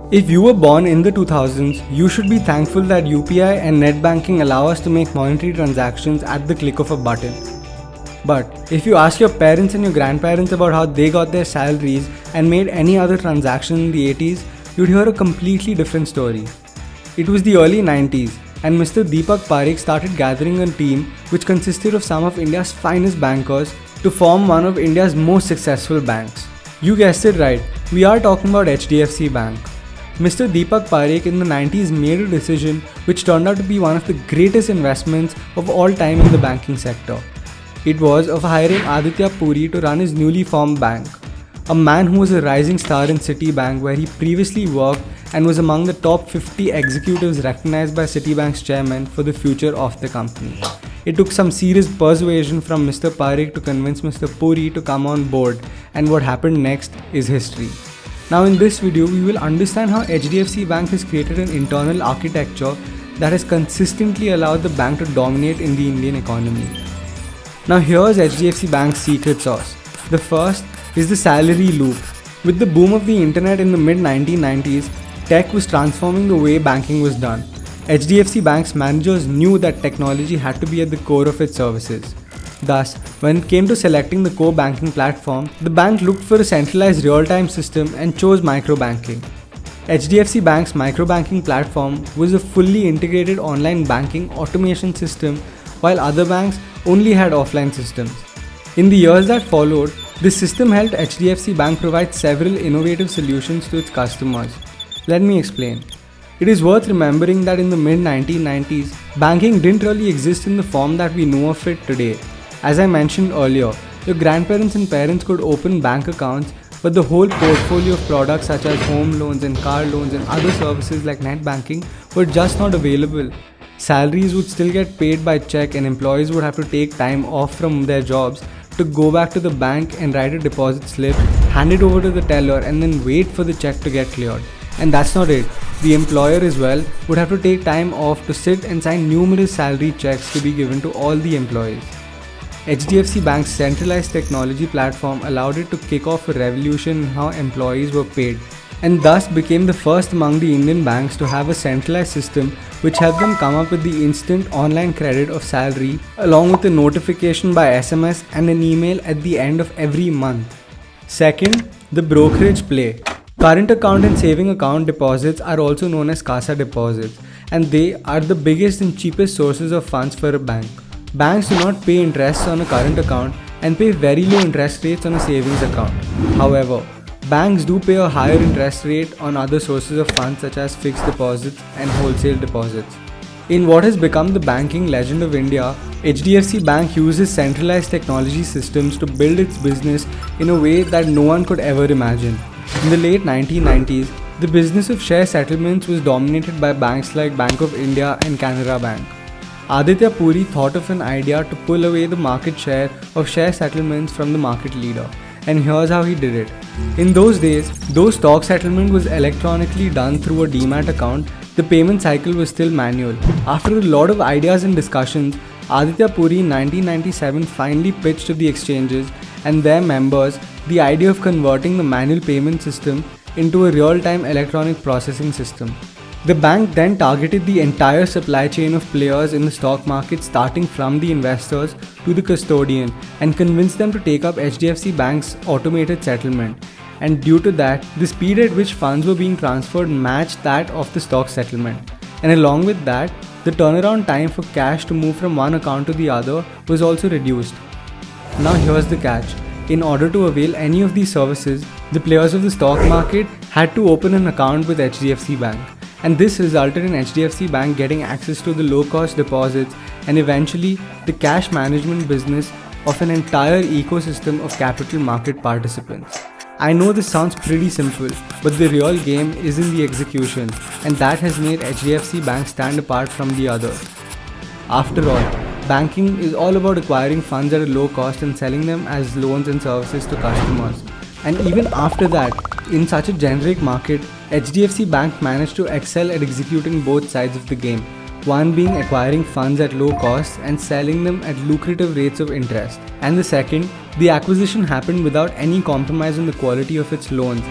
If you were born in the 2000s, you should be thankful that UPI and net banking allow us to make monetary transactions at the click of a button. But if you ask your parents and your grandparents about how they got their salaries and made any other transaction in the 80s, you'd hear a completely different story. It was the early 90s, and Mr. Deepak Parekh started gathering a team which consisted of some of India's finest bankers to form one of India's most successful banks. You guessed it right, we are talking about HDFC Bank. Mr. Deepak Parekh in the 90s made a decision which turned out to be one of the greatest investments of all time in the banking sector. It was of hiring Aditya Puri to run his newly formed bank, a man who was a rising star in Citibank where he previously worked and was among the top 50 executives recognized by Citibank's chairman for the future of the company. It took some serious persuasion from Mr. Parekh to convince Mr. Puri to come on board, and what happened next is history. Now in this video, we will understand how HDFC Bank has created an internal architecture that has consistently allowed the bank to dominate in the Indian economy. Now here's HDFC Bank's secret sauce. The first is the salary loop. With the boom of the internet in the mid 1990s, tech was transforming the way banking was done. HDFC Bank's managers knew that technology had to be at the core of its services. Thus, when it came to selecting the core banking platform, the bank looked for a centralized real-time system and chose microbanking. HDFC Bank's microbanking platform was a fully integrated online banking automation system, while other banks only had offline systems. In the years that followed, this system helped HDFC Bank provide several innovative solutions to its customers. Let me explain. It is worth remembering that in the mid 1990s, banking didn't really exist in the form that we know of it today. As I mentioned earlier, your grandparents and parents could open bank accounts, but the whole portfolio of products such as home loans and car loans and other services like net banking were just not available. Salaries would still get paid by check, and employees would have to take time off from their jobs to go back to the bank and write a deposit slip, hand it over to the teller, and then wait for the check to get cleared. And that's not it. The employer as well would have to take time off to sit and sign numerous salary checks to be given to all the employees. HDFC Bank's centralized technology platform allowed it to kick off a revolution in how employees were paid, and thus became the first among the Indian banks to have a centralized system which helped them come up with the instant online credit of salary along with a notification by SMS and an email at the end of every month. Second, the brokerage play. Current account and saving account deposits are also known as CASA deposits, and they are the biggest and cheapest sources of funds for a bank. Banks do not pay interest on a current account and pay very low interest rates on a savings account. However, banks do pay a higher interest rate on other sources of funds such as fixed deposits and wholesale deposits. In what has become the banking legend of India, HDFC Bank uses centralized technology systems to build its business in a way that no one could ever imagine. In the late 1990s, the business of share settlements was dominated by banks like Bank of India and Canara Bank. Aditya Puri thought of an idea to pull away the market share of share settlements from the market leader, and here's how he did it. In those days, though stock settlement was electronically done through a demat account, the payment cycle was still manual. After a lot of ideas and discussions, Aditya Puri in 1997 finally pitched to the exchanges and their members the idea of converting the manual payment system into a real-time electronic processing system. The bank then targeted the entire supply chain of players in the stock market, starting from the investors to the custodian, and convinced them to take up HDFC Bank's automated settlement. And due to that, the speed at which funds were being transferred matched that of the stock settlement. And along with that, the turnaround time for cash to move from one account to the other was also reduced. Now here's the catch. In order to avail any of these services, the players of the stock market had to open an account with HDFC Bank. And this resulted in HDFC Bank getting access to the low-cost deposits and eventually the cash management business of an entire ecosystem of capital market participants. I know this sounds pretty simple, but the real game is in the execution, and that has made HDFC Bank stand apart from the others. After all, banking is all about acquiring funds at a low cost and selling them as loans and services to customers. And even after that, in such a generic market, HDFC Bank managed to excel at executing both sides of the game, one being acquiring funds at low cost and selling them at lucrative rates of interest, and the second, the acquisition happened without any compromise on the quality of its loans